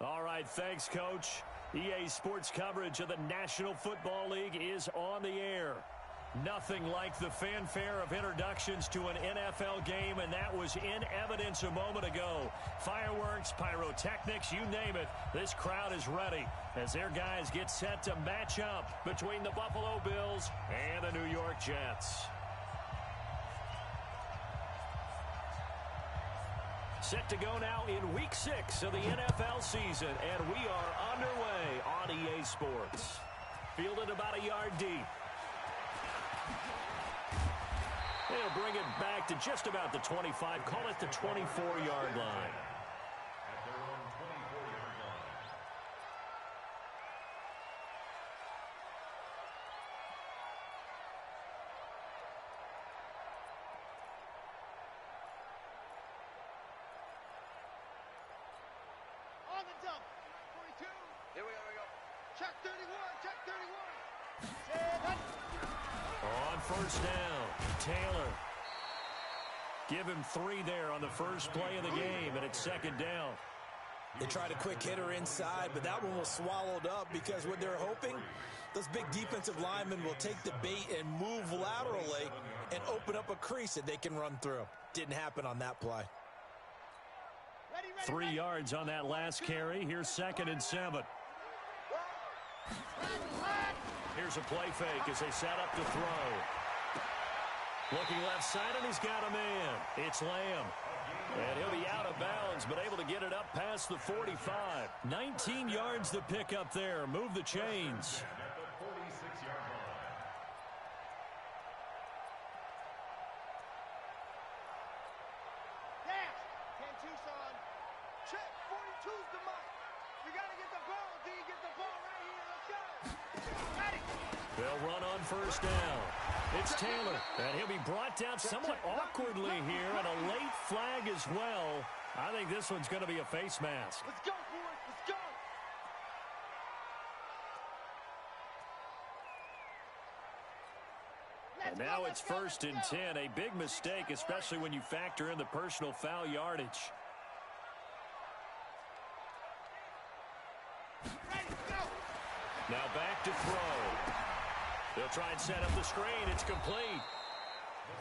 All right, thanks, Coach. EA Sports coverage of the National Football League is on the air. Nothing like the fanfare of introductions to an NFL game, and that was in evidence a moment ago. Fireworks, pyrotechnics, you name it, this crowd is ready as their guys get set to match up between the Buffalo Bills and the New York Jets. Set to go now in Week 6 of the NFL season, and we are underway on EA Sports. Fielded about a yard deep. They'll bring it back to just about the 25, call it the 24-yard line. At their own 24-yard line. On the dump. 42. Here we go. Check 31. Check 31. On first down, Taylor. Give him 3 there on the first play of the game, and it's second down. They tried a quick hitter inside, but that one was swallowed up because what they're hoping, those big defensive linemen will take the bait and move laterally and open up a crease that they can run through. Didn't happen on that play. 3 yards on that last carry. Here's 2nd and 7. Here's a play fake as they set up to throw. Looking left side, and he's got a man. It's Lamb. And he'll be out of bounds, but able to get it up past the 45. 19 yards to pick up there. Move the chains. At the 46-yard line. Dash. 10-2, son. Check. 42's the mark. You got to get the ball, D. Get the ball right here. Let's go. Ready. They'll run on first down. It's Taylor, and he'll be brought down somewhat awkwardly here, and a late flag as well. I think this one's going to be a face mask. Let's go, boys. Let's go. And now it's 1st and 10. A big mistake, especially when you factor in the personal foul yardage. Ready, go. Now back to throw. They'll try and set up the screen. It's complete.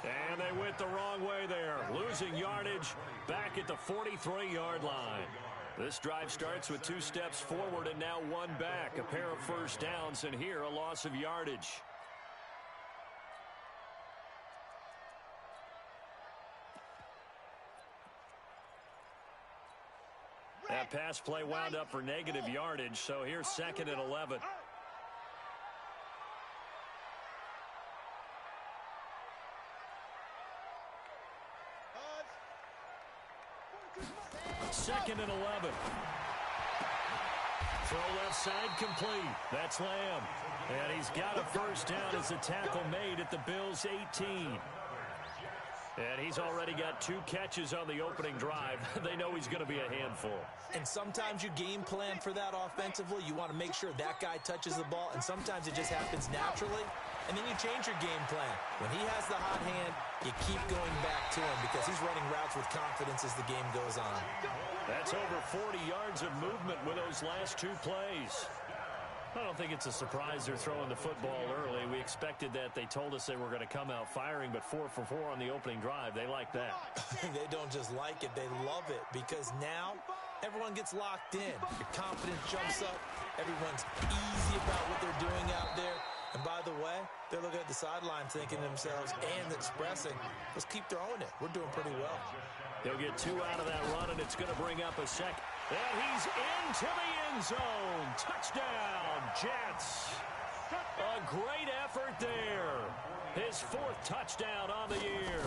And they went the wrong way there. Losing yardage back at the 43-yard line. This drive starts with 2 steps forward and now 1 back. A pair of first downs, and here a loss of yardage. That pass play wound up for negative yardage, so here's 2nd and 11. Second and 11. Throw left side complete. That's Lamb. And he's got a first down as the tackle made at the Bills' 18. And he's already got 2 catches on the opening drive. They know he's going to be a handful. And sometimes you game plan for that offensively. You want to make sure that guy touches the ball, and sometimes it just happens naturally. And then you change your game plan. When he has the hot hand, you keep going back to him because he's running routes with confidence as the game goes on. That's over 40 yards of movement with those last 2 plays. I don't think it's a surprise they're throwing the football early. We expected that. They told us they were going to come out firing, but 4 for 4 on the opening drive. They like that. They don't just like it, they love it, because now everyone gets locked in. Your confidence jumps up. Everyone's easy about what they're doing out there. And by the way, they're looking at the sideline thinking to themselves and expressing, let's keep throwing it. We're doing pretty well. They'll get 2 out of that run, and it's going to bring up a second. And he's into the end zone. Touchdown, Jets. A great effort there. His 4th touchdown on the year.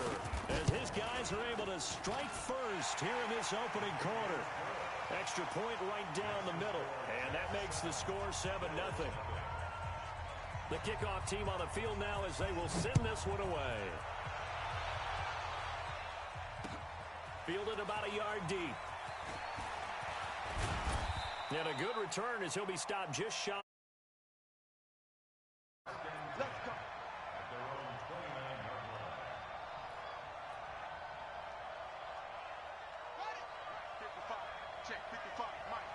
As his guys are able to strike first here in this opening quarter. Extra point right down the middle. And that makes the score 7-0. The kickoff team on the field now as they will send this one away. Fielded about a yard deep. And a good return as he'll be stopped just shy. Let's go. At their own 29-yard line. Got it. 55. Check 55. Mike.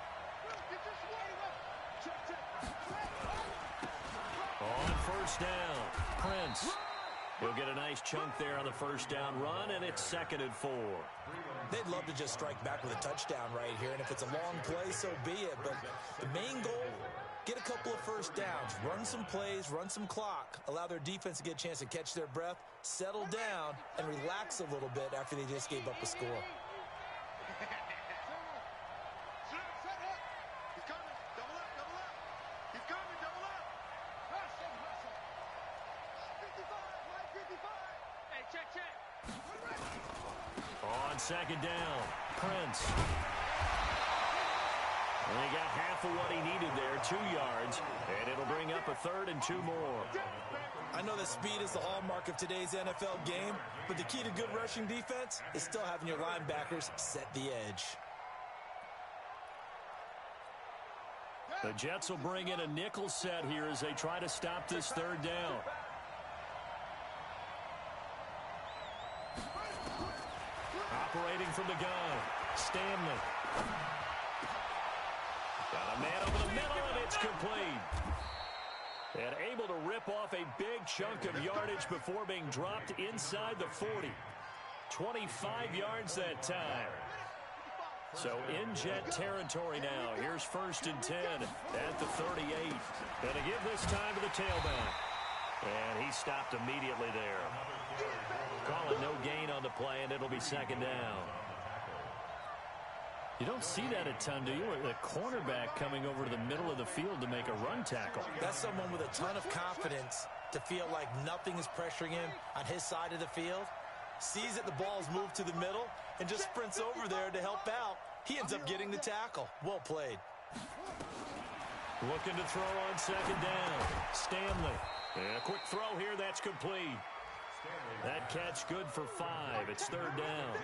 On first down, Prince. He'll get a nice chunk there on the first down run, and it's 2nd and 4. They'd love to just strike back with a touchdown right here, and if it's a long play, so be it. But the main goal, get a couple of first downs, run some plays, run some clock, allow their defense to get a chance to catch their breath, settle down, and relax a little bit after they just gave up a score. On 2nd down, Prince. And he got half of what he needed there, 2 yards, and it'll bring up a 3rd and 2 more. I know that speed is the hallmark of today's NFL game, but the key to good rushing defense is still having your linebackers set the edge. The Jets will bring in a nickel set here as they try to stop this 3rd down. Operating from the gun, Stanley. Got a man over the middle, and it's complete. And able to rip off a big chunk of yardage before being dropped inside the 40. 25 yards that time. So in Jet territory now. Here's 1st and 10 at the 38. Gonna give this time to the tailback. And he stopped immediately there. Calling no gain on the play, and it'll be 2nd down. You don't see that a ton, do you? The cornerback coming over to the middle of the field to make a run tackle. That's someone with a ton of confidence to feel like nothing is pressuring him on his side of the field. Sees that the ball's moved to the middle and just sprints over there to help out. He ends up getting the tackle. Well played. Looking to throw on 2nd down. Stanley. And a quick throw here. That's complete. That catch good for 5. It's 3rd down.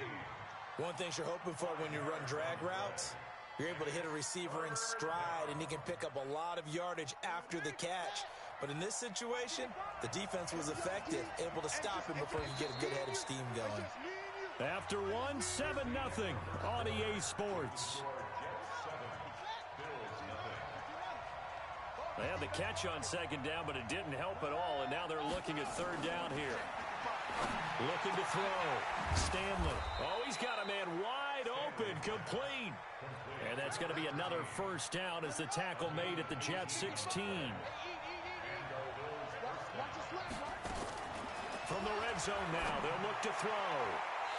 One thing you're hoping for when you run drag routes, you're able to hit a receiver in stride, and he can pick up a lot of yardage after the catch. But in this situation, the defense was effective, able to stop him before he could get a good head of steam going. After 1, 7-0 on EA Sports. They had the catch on 2nd down, but it didn't help at all, and now they're looking at 3rd down here. Looking to throw. Stanley. Oh, he's got a man wide open, complete. And that's going to be another 1st down as the tackle made at the Jets 16. From the red zone now, they'll look to throw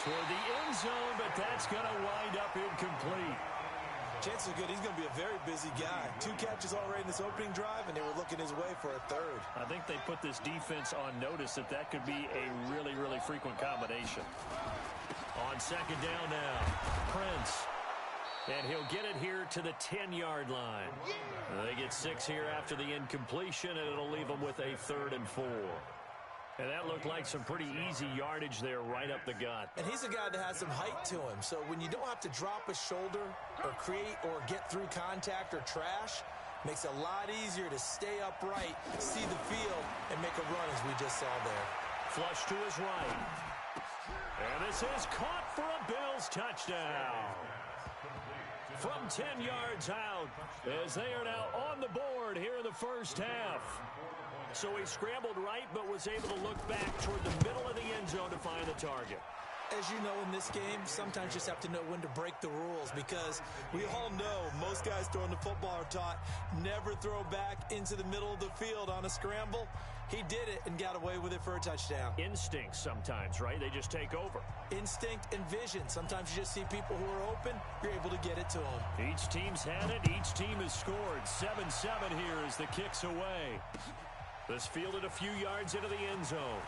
toward the end zone, but that's going to wind up incomplete. Chances are good he's going to be a very busy guy. 2 catches already in this opening drive, and they were looking his way for a 3rd. I think they put this defense on notice that could be a really, really frequent combination. On 2nd down now, Prince. And he'll get it here to the 10-yard line. They get 6 here after the incompletion, and it'll leave them with a 3rd and 4. And that looked like some pretty easy yardage there right up the gut. And he's a guy that has some height to him. So when you don't have to drop a shoulder or create or get through contact or trash, makes it a lot easier to stay upright, see the field, and make a run as we just saw there. Flush to his right. And this is caught for a Bills touchdown. From 10 yards out as they are now on the board here in the first half. So he scrambled right, but was able to look back toward the middle of the end zone to find the target. As you know, in this game, sometimes you just have to know when to break the rules, because we all know most guys throwing the football are taught never throw back into the middle of the field on a scramble. He did it and got away with it for a touchdown. Instinct sometimes, right? They just take over. Instinct and vision. Sometimes you just see people who are open, you're able to get it to them. Each team's had it. Each team has scored. 7-7 here as the kick's away. This fielded a few yards into the end zone.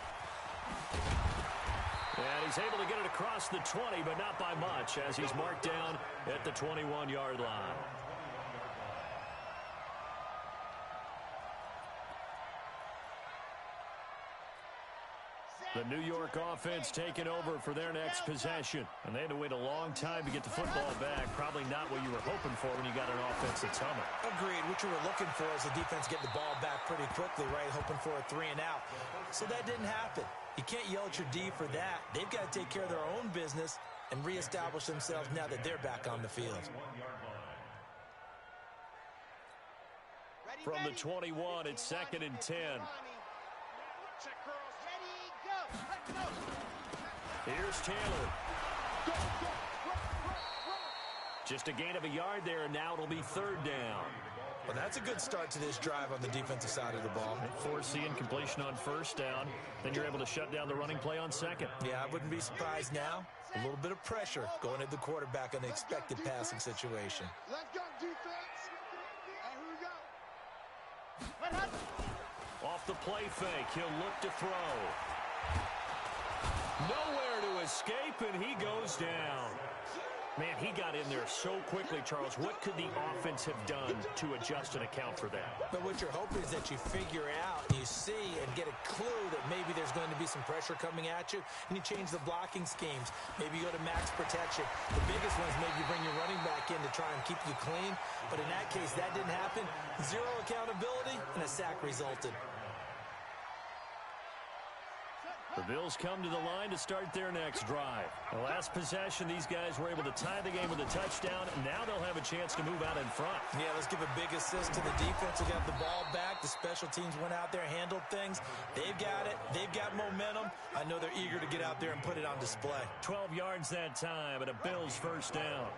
And he's able to get it across the 20, but not by much, as he's marked down at the 21-yard line. The New York offense taking over for their next possession. And they had to wait a long time to get the football back. Probably not what you were hoping for when you got an offense that's humming. Agreed. What you were looking for is the defense getting the ball back pretty quickly, right? Hoping for a 3 and out. So that didn't happen. You can't yell at your D for that. They've got to take care of their own business and reestablish themselves now that they're back on the field. from the 21. It's 2nd and 10. Check girls. Ready, go. Let's go. Here's Taylor. Just a gain of a yard there, and now it'll be 3rd down. Well, that's a good start to this drive on the defensive side of the ball. Forcing completion on 1st down. Then you're able to shut down the running play on 2nd. Yeah, I wouldn't be surprised now. A little bit of pressure going at the quarterback in an expected passing situation. Let's go, defense. And here we go. Off the play fake, he'll look to throw. Nowhere to escape, and he goes down. Man, he got in there so quickly, Charles. What could the offense have done to adjust and account for that? But what you're hoping is that you figure out, you see, and get a clue that maybe there's going to be some pressure coming at you, and you change the blocking schemes. Maybe you go to max protection. The biggest one is maybe you bring your running back in to try and keep you clean. But in that case, that didn't happen. 0 accountability, and a sack resulted. The Bills come to the line to start their next drive. The last possession, these guys were able to tie the game with a touchdown. Now they'll have a chance to move out in front. Yeah, let's give a big assist to the defense who got the ball back. The special teams went out there, handled things. They've got it. They've got momentum. I know they're eager to get out there and put it on display. 12 yards that time, and a Bills 1st down.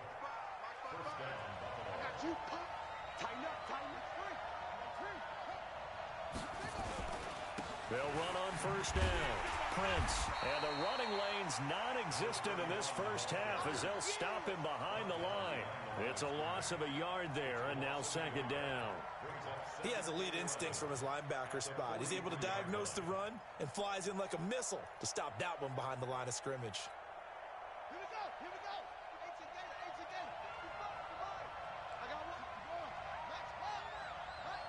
They'll run on 1st down. Prince, and the running lane's non-existent in this 1st half as they'll stop him behind the line. It's a loss of a yard there, and now 2nd down. He has elite instincts from his linebacker spot. He's able to diagnose the run and flies in like a missile to stop that one behind the line of scrimmage. Here we go. Here we go. H again. H again. I got one. Max, right.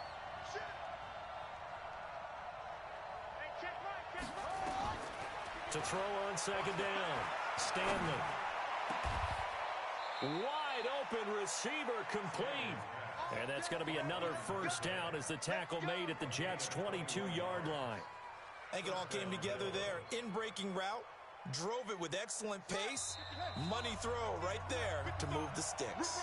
Shoot. Hey, check right. Check right. To throw on 2nd down. Stanley. Wide open receiver complete. And that's going to be another 1st down as the tackle made at the Jets' 22-yard line. I think it all came together there. In-breaking route, drove it with excellent pace. Money throw right there to move the sticks.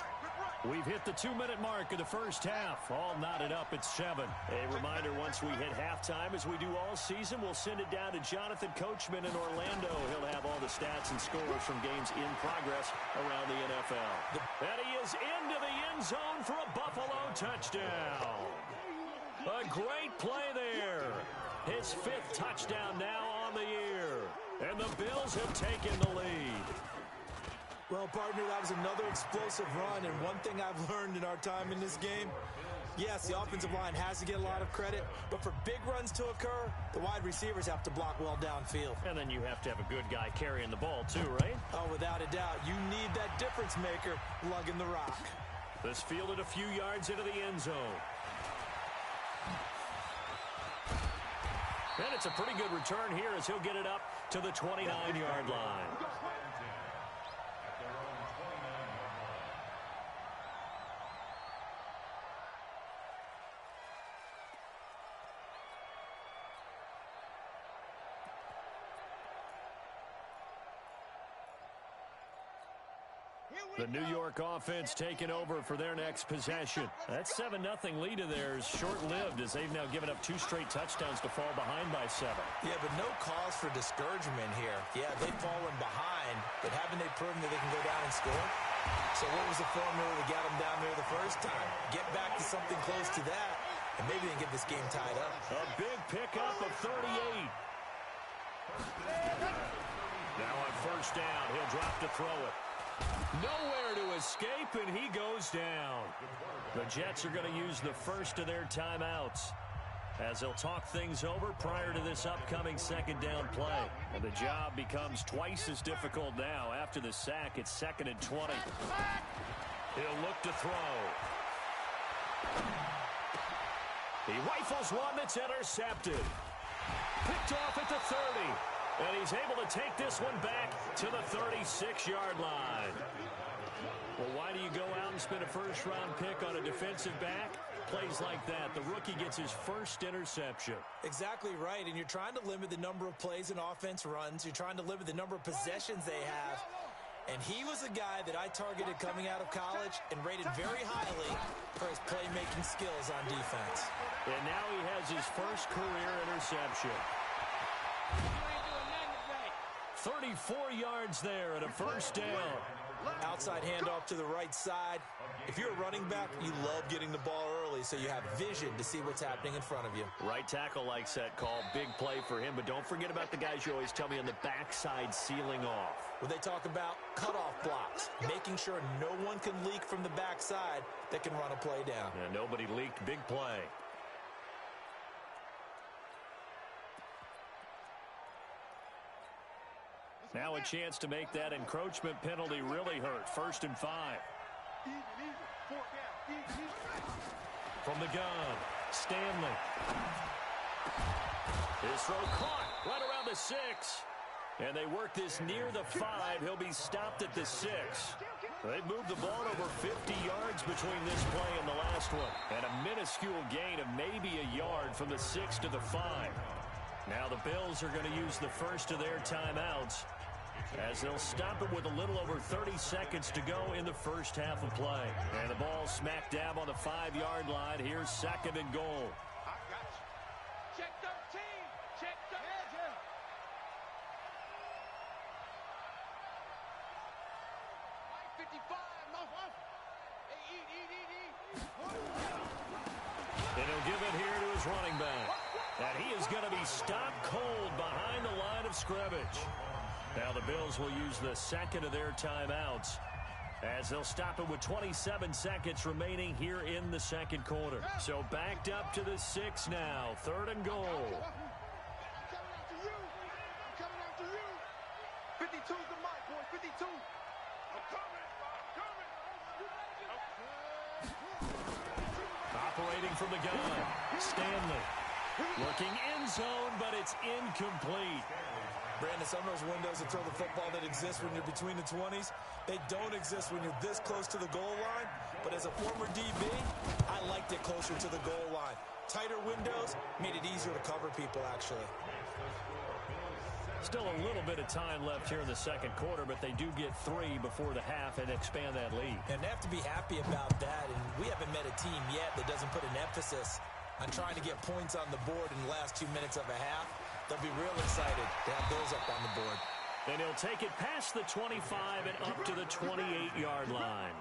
We've hit the 2-minute mark of the 1st half. All knotted up at 7. A reminder, once we hit halftime, as we do all season, we'll send it down to Jonathan Coachman in Orlando. He'll have all the stats and scores from games in progress around the NFL. And he is into the end zone for a Buffalo touchdown. A great play there. His 5th touchdown now on the year. And the Bills have taken the lead. Well, partner, that was another explosive run, and one thing I've learned in our time in this game, yes, the offensive line has to get a lot of credit, but for big runs to occur, the wide receivers have to block well downfield. And then you have to have a good guy carrying the ball too, right? Oh, without a doubt. You need that difference maker lugging the rock. This fielded a few yards into the end zone. And it's a pretty good return here as he'll get it up to the 29-yard line. The New York offense taking over for their next possession. That 7-0 lead of theirs short-lived as they've now given up 2 straight touchdowns to fall behind by 7. Yeah, but no cause for discouragement here. Yeah, they've fallen behind, but haven't they proven that they can go down and score? So what was the formula that got them down there the first time? Get back to something close to that, and maybe they can get this game tied up. A big pickup of 38. Now on 1st down, he'll drop to throw it. Nowhere to escape, and he goes down. The Jets are going to use the first of their timeouts as they'll talk things over prior to this upcoming 2nd down play. And the job becomes twice as difficult now. After the sack, it's 2nd and 20. He'll look to throw. He rifles one that's intercepted. Picked off at the 30. And he's able to take this one back to the 36-yard line. Well, why do you go out and spend a 1st-round pick on a defensive back? Plays like that. The rookie gets his 1st interception. Exactly right, and you're trying to limit the number of plays an offense runs. You're trying to limit the number of possessions they have. And he was a guy that I targeted coming out of college and rated very highly for his playmaking skills on defense. And now he has his first career interception. 34 yards there and a first down. Outside handoff to the right side. If you're a running back, you love getting the ball early so you have vision to see what's happening in front of you. Right tackle likes that call. Big play for him, but don't forget about the guys you always tell me on the backside sealing off. When they talk about cutoff blocks, making sure no one can leak from the backside that can run a play down. And nobody leaked. Big play. Now a chance to make that encroachment penalty really hurt. 1st and 5. From the gun, Stanley. His throw caught right around the 6. And they work this near the 5. He'll be stopped at the 6. They've moved the ball over 50 yards between this play and the last one. And a minuscule gain of maybe a yard from the 6 to the 5. Now the Bills are going to use the first of their timeouts as they'll stop it with a little over 30 seconds to go in the first half of play. And the ball smack dab on the 5-yard line. Here's 2nd and goal. I got you. Check 13. Check 13. Right 55. And he'll give it here to his running back. And he is going to be stopped cold behind the line of scrimmage. Now the Bills will use the second of their timeouts as they'll stop it with 27 seconds remaining here in the second quarter. So backed up to the 6 now. 3rd and goal. I'm coming after you. 52's the mic, boy. 52. I'm coming. Operating from the gun. Stanley. Looking end zone, but it's incomplete. Brandon, some of those windows to throw the football that exist when you're between the 20s, they don't exist when you're this close to the goal line. But as a former DB, I liked it closer to the goal line. Tighter windows made it easier to cover people, actually. Still a little bit of time left here in the second quarter, but they do get 3 before the half and expand that lead. And they have to be happy about that. And we haven't met a team yet that doesn't put an emphasis on trying to get points on the board in the last 2 minutes of a half. They'll be real excited to have those up on the board. And he'll take it past the 25 and up to the 28-yard line.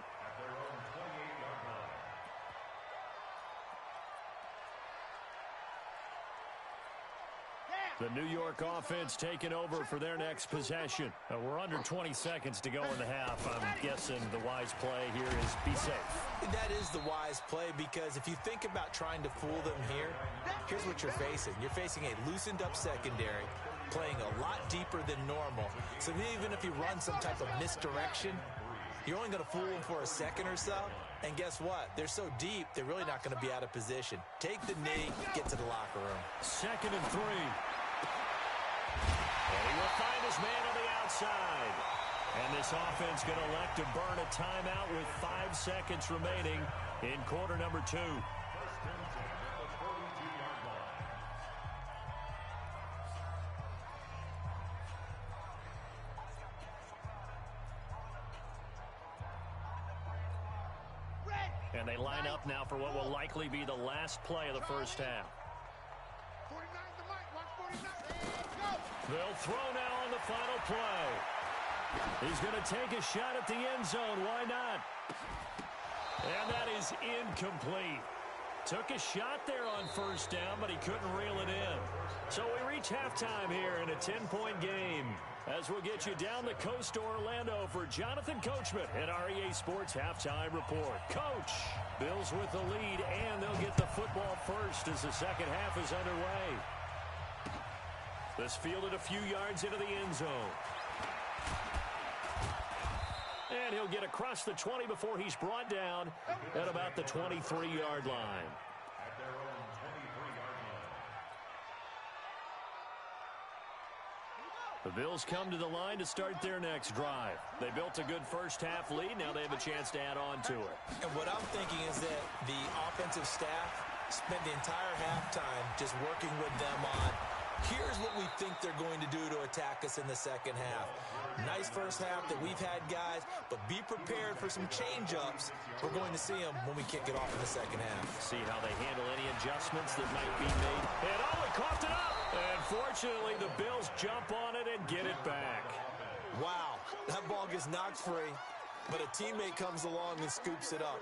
The New York offense taking over for their next possession. We're under 20 seconds to go in the half. I'm guessing the wise play here is be safe. That is the wise play, because if you think about trying to fool them here, here's what you're facing. You're facing a loosened up secondary, playing a lot deeper than normal. So even if you run some type of misdirection, you're only going to fool them for a second or so. And guess what? They're so deep, they're really not going to be out of position. Take the knee, get to the locker room. 2nd and 3. And he will find his man on the outside. And this offense going to elect to burn a timeout with 5 seconds remaining in quarter number 2. And they line up now for what will likely be the last play of the first half. 49's the mic. Watch 49. They'll throw now on the final play. He's going to take a shot at the end zone. Why not? And that is incomplete. Took a shot there on first down, but he couldn't reel it in. So we reach halftime here in a 10-point game. As we'll get you down the coast to Orlando for Jonathan Coachman at our EA Sports Halftime Report. Coach, Bills with the lead, and they'll get the football first as the second half is underway. This fielded a few yards into the end zone. And he'll get across the 20 before he's brought down at about the 23-yard line. At their own 23-yard line. The Bills come to the line to start their next drive. They built a good first half lead. Now they have a chance to add on to it. And what I'm thinking is that the offensive staff spent the entire halftime just working with them on Here's what we think they're going to do to attack us in the second half. Nice first half that we've had, guys, but be prepared for some change-ups. We're going to see them when we kick it off in the second half. See how they handle any adjustments that might be made. And he coughed it up. And fortunately, the Bills jump on it and get it back. Wow, that ball gets knocked free, but a teammate comes along and scoops it up.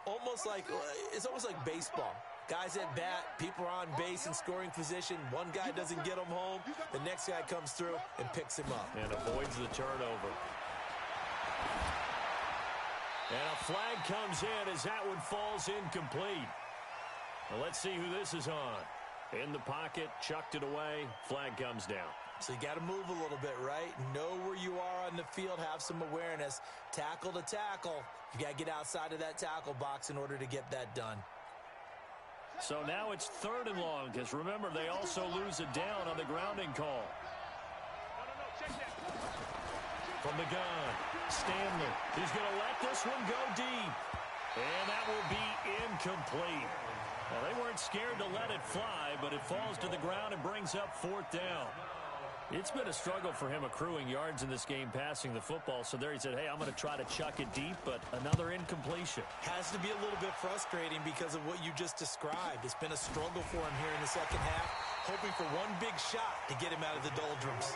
It's almost like baseball. Guys at bat, people are on base in scoring position. One guy doesn't get them home. The next guy comes through and picks him up. And avoids the turnover. And a flag comes in as that one falls incomplete. Now let's see who this is on. In the pocket, chucked it away, flag comes down. So you got to move a little bit, right? Know where you are on the field, have some awareness. Tackle to tackle. You got to get outside of that tackle box in order to get that done. So now it's 3rd and long, because remember, they also lose a down on the grounding call. From the gun, Stanley. He's going to let this one go deep. And that will be incomplete. Well, they weren't scared to let it fly, but it falls to the ground and brings up 4th down. It's been a struggle for him accruing yards in this game passing the football. So there he said, hey, I'm going to try to chuck it deep, but another incompletion. Has to be a little bit frustrating because of what you just described. It's been a struggle for him here in the second half, hoping for one big shot to get him out of the doldrums.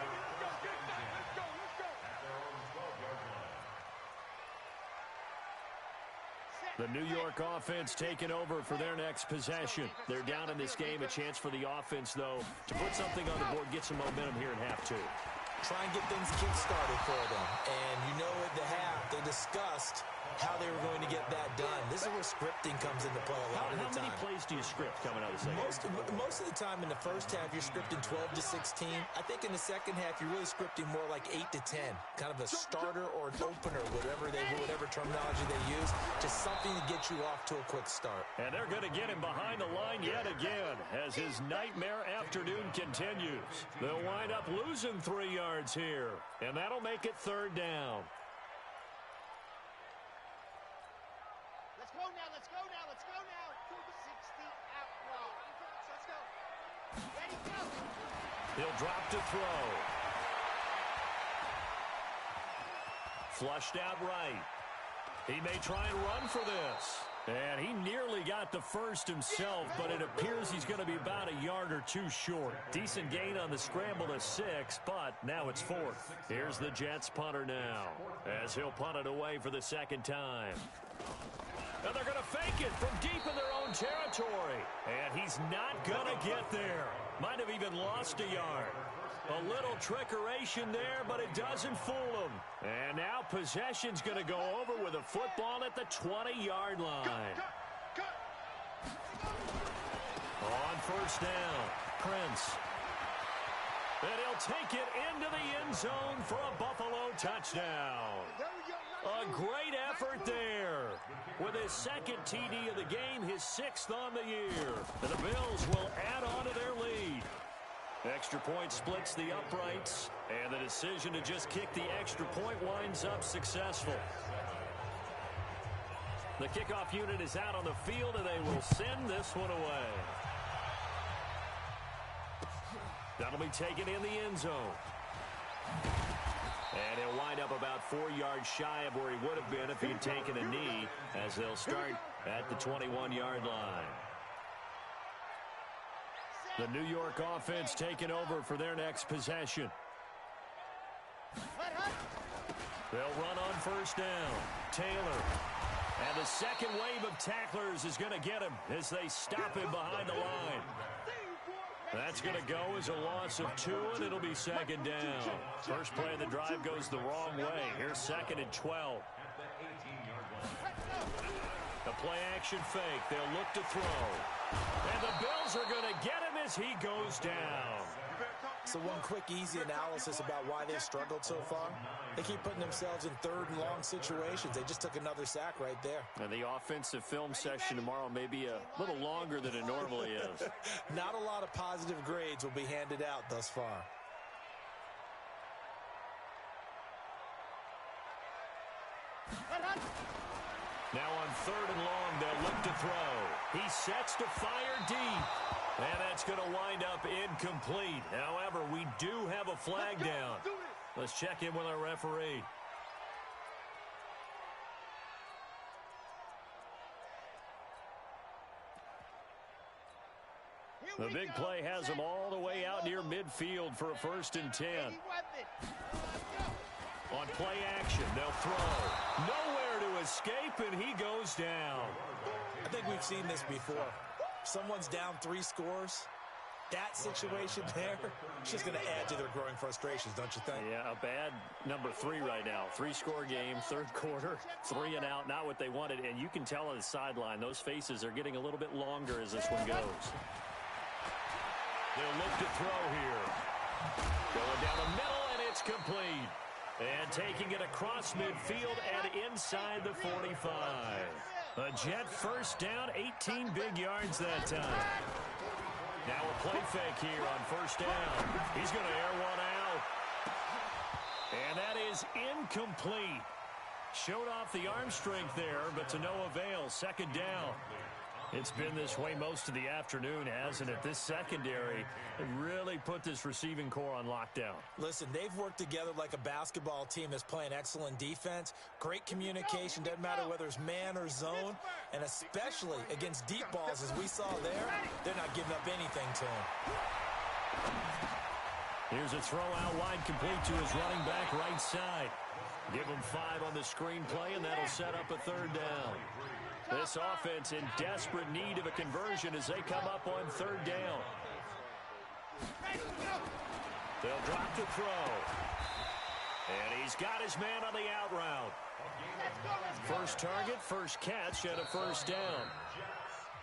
The New York offense taking over for their next possession. They're down in this game. A chance for the offense, though, to put something on the board, get some momentum here in half 2. Try and get things kick-started for them. And you know at the half, they discussed how they were going to get that done. This is where scripting comes into play a lot of the time. How many plays do you script coming out of the second half? Most of the time in the first half, you're scripting 12 to 16. I think in the second half, you're really scripting more like 8 to 10. Kind of a starter or an opener, whatever terminology they use. Just something to get you off to a quick start. And they're going to get him behind the line yet again as his nightmare afternoon continues. They'll wind up losing 3 yards here. And that'll make it 3rd down. Let's go now. 60 out long. Let's go. Ready, go. He'll drop to throw. Flushed out right. He may try and run for this. And he nearly got the first himself, but it appears he's going to be about a yard or 2 short. Decent gain on the scramble to 6, but now it's 4th. Here's the Jets punter now, as he'll punt it away for the 2nd time. And they're going to fake it from deep in their own territory. And he's not going to get there. Might have even lost a yard. A little trickeration there, but it doesn't fool him. And now possession's going to go over with a football at the 20-yard line. On 1st down, Prince. And he'll take it into the end zone for a Buffalo touchdown. A great effort there. With his 2nd TD of the game, his 6th on the year. And the Bills will add on to their lead. Extra point splits the uprights, and the decision to just kick the extra point winds up successful. The kickoff unit is out on the field, and they will send this one away. That'll be taken in the end zone. And he'll wind up about 4 yards shy of where he would have been if he had taken a knee, as they'll start at the 21-yard line. The New York offense taking over for their next possession. They'll run on 1st down. Taylor. And the second wave of tacklers is going to get him as they stop him behind the line. That's going to go as a loss of 2, and it'll be 2nd down. First play of the drive goes the wrong way. Here's 2nd and 12. The play-action fake. They'll look to throw. And the Bills are going to get him as he goes down. So one quick, easy analysis about why they've struggled so far. They keep putting themselves in 3rd and long situations. They just took another sack right there. And the offensive film session tomorrow may be a little longer than it normally is. Not a lot of positive grades will be handed out thus far. Now on 3rd and long, they'll look to throw. He sets to fire deep. And that's going to wind up incomplete. However, we do have a flag down. Let's check in with our referee. The big play has them all the way out near midfield for a 1st and 10. On play action, they'll throw. Nowhere to escape, and he goes down. I think we've seen this before. Someone's down 3 scores. That situation there, it's just going to add to their growing frustrations, don't you think? Yeah, a bad number 3 right now. 3-score game, 3rd quarter, 3 and out, not what they wanted. And you can tell on the sideline, those faces are getting a little bit longer as this one goes. They'll look to throw here. Going down the middle, and it's complete. And taking it across midfield and inside the 45. A Jet 1st down, 18 big yards that time. Now a play fake here on 1st down. He's going to air one out. And that is incomplete. Showed off the arm strength there, but to no avail. 2nd down. It's been this way most of the afternoon, hasn't it? This secondary really put this receiving core on lockdown. Listen, they've worked together like a basketball team that's playing excellent defense. Great communication, doesn't matter whether it's man or zone. And especially against deep balls, as we saw there, they're not giving up anything to him. Here's a throw out wide, complete to his running back right side. Give him 5 on the screen play, and that'll set up a 3rd down. This offense in desperate need of a conversion as they come up on 3rd down. They'll drop the throw. And he's got his man on the out route. First target, first catch, and a 1st down.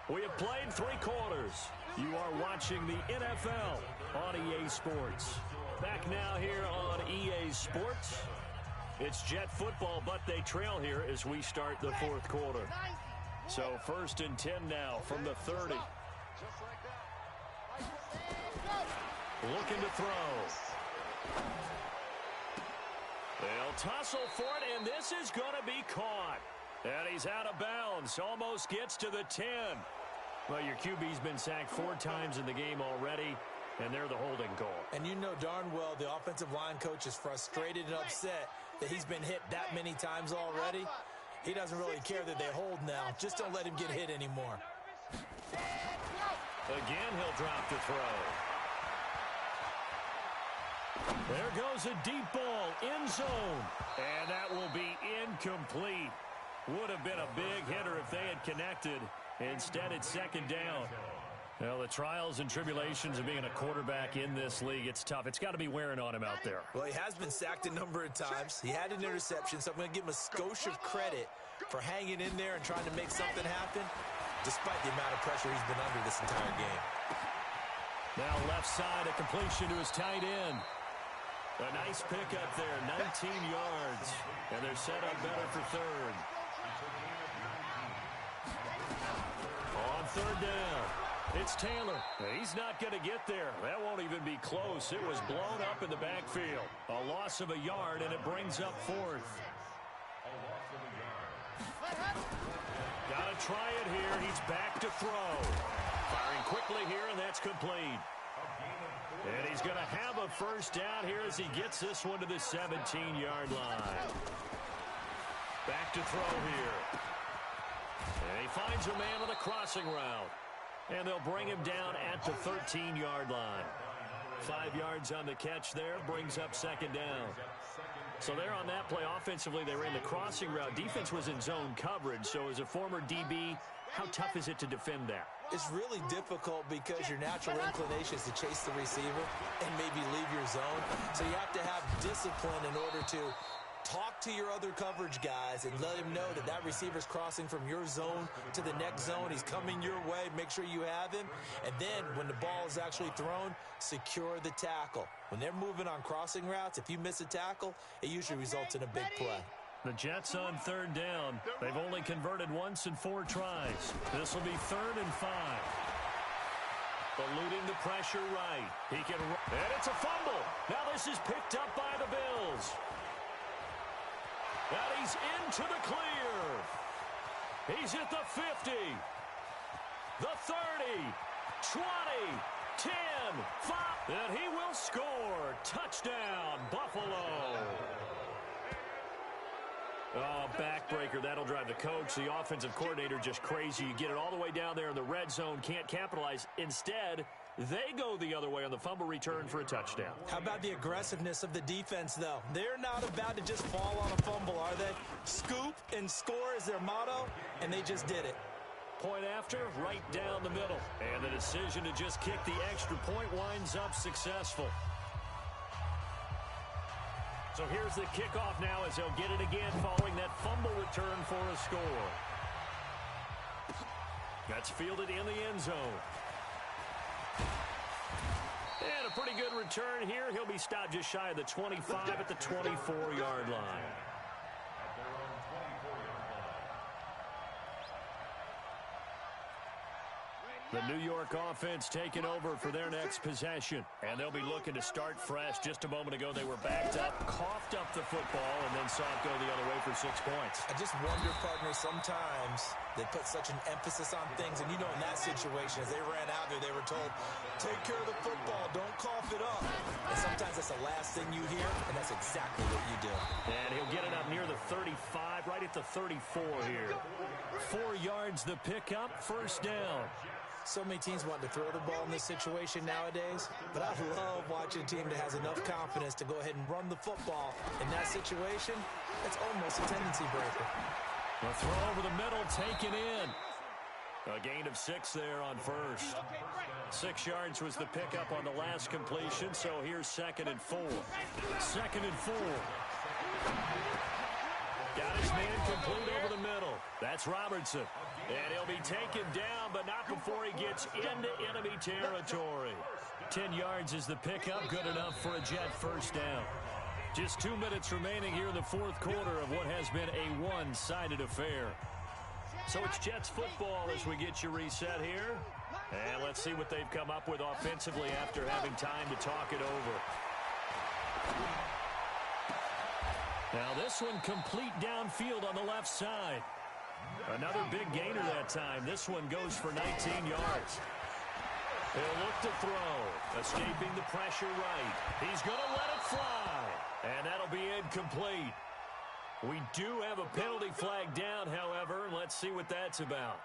We have played 3 quarters. You are watching the NFL on EA Sports. Back now here on EA Sports. It's Jet football, but they trail here as we start the 4th quarter. So 1st and 10 now from the 30. Looking to throw. They'll tussle for it, and this is going to be caught. And he's out of bounds. Almost gets to the 10. Well, your QB's been sacked 4 times in the game already, and they're the holding call. And you know darn well the offensive line coach is frustrated and upset that he's been hit that many times already. He doesn't really care that they hold now. Just don't let him get hit anymore. Again, he'll drop the throw. There goes a deep ball, end zone. And that will be incomplete. Would have been a big hitter if they had connected. Instead, it's 2nd down. Well, the trials and tribulations of being a quarterback in this league, it's tough. It's got to be wearing on him out there. Well, he has been sacked a number of times. He had an interception, so I'm going to give him a skosh of credit for hanging in there and trying to make something happen, despite the amount of pressure he's been under this entire game. Now left side, a completion to his tight end. A nice pickup there, 19 yards. And they're set up better for 3rd. On 3rd down. It's Taylor. He's not going to get there. That won't even be close. It was blown up in the backfield. A loss of a yard, and it brings up 4th. Got to try it here. He's back to throw. Firing quickly here, and that's complete. And he's going to have a 1st down here as he gets this one to the 17-yard line. Back to throw here. And he finds a man on the crossing route. And they'll bring him down at the 13-yard line. 5 yards on the catch there, brings up 2nd down. So there on that play, offensively, they ran the crossing route. Defense was in zone coverage, so as a former DB, how tough is it to defend that? It's really difficult because your natural inclination is to chase the receiver and maybe leave your zone. So you have to have discipline in order to talk to your other coverage guys and let him know that that receiver's crossing from your zone to the next zone. He's coming your way. Make sure you have him. And then when the ball is actually thrown, secure the tackle. When they're moving on crossing routes, if you miss a tackle, it usually results in a big play. The Jets on 3rd down. They've only converted once in 4 tries. This will be 3rd and 5. Eluding the pressure right. He can run. And it's a fumble. Now this is picked up by the Bills. And he's into the clear. He's at the 50. The 30. 20, 10, 5, and he will score. Touchdown, Buffalo. Oh, backbreaker. That'll drive the coach, the offensive coordinator, just crazy. You get it all the way down there in the red zone, can't capitalize. Instead, they go the other way on the fumble return for a touchdown. How about the aggressiveness of the defense, though? They're not about to just fall on a fumble, are they? Scoop and score is their motto, and they just did it. Point after, right down the middle. And the decision to just kick the extra point winds up successful. So here's the kickoff now as they'll get it again following that fumble return for a score. That's fielded in the end zone. And a pretty good return here. He'll be stopped just shy of the 25 at the 24-yard line. The New York offense taking over for their next possession. And they'll be looking to start fresh. Just a moment ago, they were backed up, coughed up the football, and then saw it go the other way for 6 points. I just wonder, partner, sometimes they put such an emphasis on things. And, you know, in that situation, as they ran out there, they were told, take care of the football, don't cough it up. And sometimes that's the last thing you hear, and that's exactly what you do. And he'll get it up near the 35, right at the 34 here. 4 yards the pickup, first down. So many teams want to throw the ball in this situation nowadays, but I love watching a team that has enough confidence to go ahead and run the football. In that situation, it's almost a tendency breaker. A throw over the middle, taken in. A gain of 6 there on first. 6 yards was the pickup on the last completion, so here's 2nd and 4. 2nd and 4. Got his man complete over the middle. That's Robertson. And he'll be taken down, but not before he gets into enemy territory. 10 yards is the pickup, good enough for a Jet first down. Just 2 minutes remaining here in the fourth quarter of what has been a one-sided affair. So it's Jets football as we get you reset here. And let's see what they've come up with offensively after having time to talk it over. Now this one complete downfield on the left side. Another big gainer that time. This one goes for 19 yards. He'll look to throw. Escaping the pressure right. He's going to let it fly. And that'll be incomplete. We do have a penalty flag down, however. Let's see what that's about.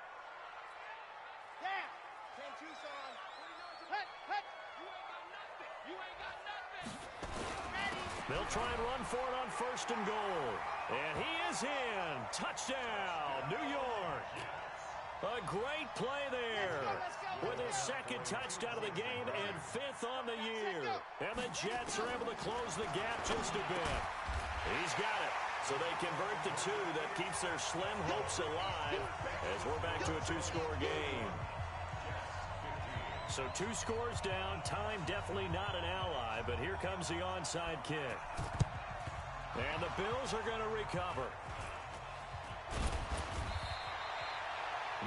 They'll try and run for it on 1st and goal. And he is in. Touchdown, New York. A great play there with his 2nd touchdown of the game and 5th on the year. And the Jets are able to close the gap just a bit. He's got it. So they convert the 2. That keeps their slim hopes alive as we're back to a 2-score game. So 2 scores down. Time definitely not an ally, but here comes the onside kick. And the Bills are going to recover.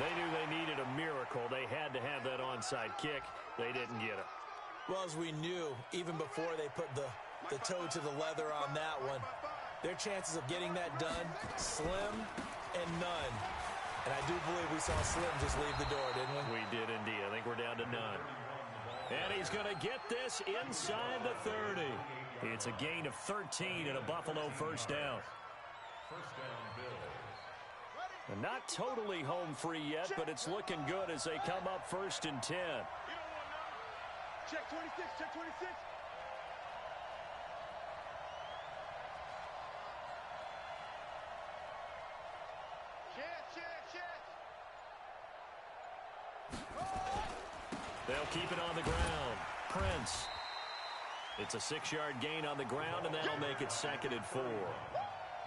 They knew they needed a miracle. They had to have that onside kick. They didn't get it. Well, as we knew, even before they put the toe to the leather on that one, their chances of getting that done, slim and none. And I do believe we saw Slim just leave the door, didn't we? We did indeed. I think we're down to none. And he's going to get this inside the 30. It's a gain of 13 and a Buffalo first down. First down, Bills. And not totally home free yet, but it's looking good as they come up 1st and 10. Check 26, check 26. They'll keep it on the ground. Prince. It's a 6-yard gain on the ground, and that'll make it 2nd and 4.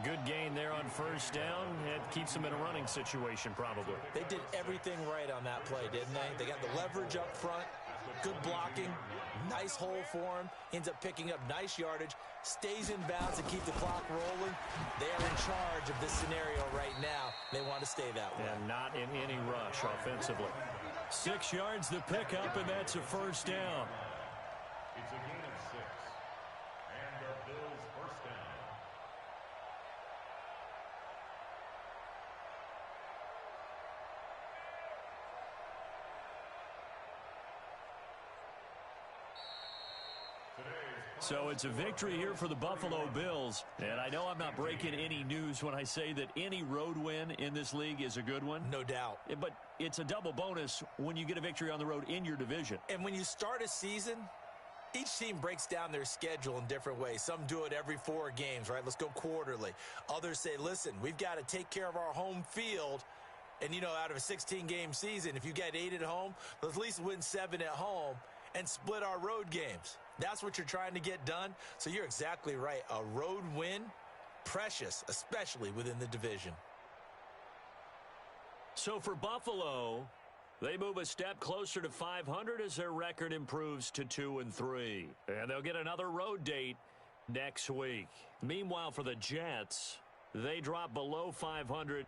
Good gain there on 1st down. It keeps them in a running situation, probably. They did everything right on that play, didn't they? They got the leverage up front, good blocking, nice hole for him, ends up picking up nice yardage, stays in bounds to keep the clock rolling. They are in charge of this scenario right now. They want to stay that way. And not in any rush offensively. 6 yards the pickup, and that's a first down. It's a gain of 6. And the Bills first down. So it's a victory here for the Buffalo Bills. And I know I'm not breaking any news when I say that any road win in this league is a good one. No doubt. But it's a double bonus when you get a victory on the road in your division. And when you start a season, each team breaks down their schedule in different ways. Some do it every 4 games, right? Let's go quarterly. Others say, listen, we've got to take care of our home field. And, you know, out of a 16-game season, if you get 8 at home, let's at least win 7 at home and split our road games. That's what you're trying to get done. So you're exactly right. A road win, precious, especially within the division. So for Buffalo, they move a step closer to 500 as their record improves to 2-3. And they'll get another road date next week. Meanwhile, for the Jets, they drop below 500.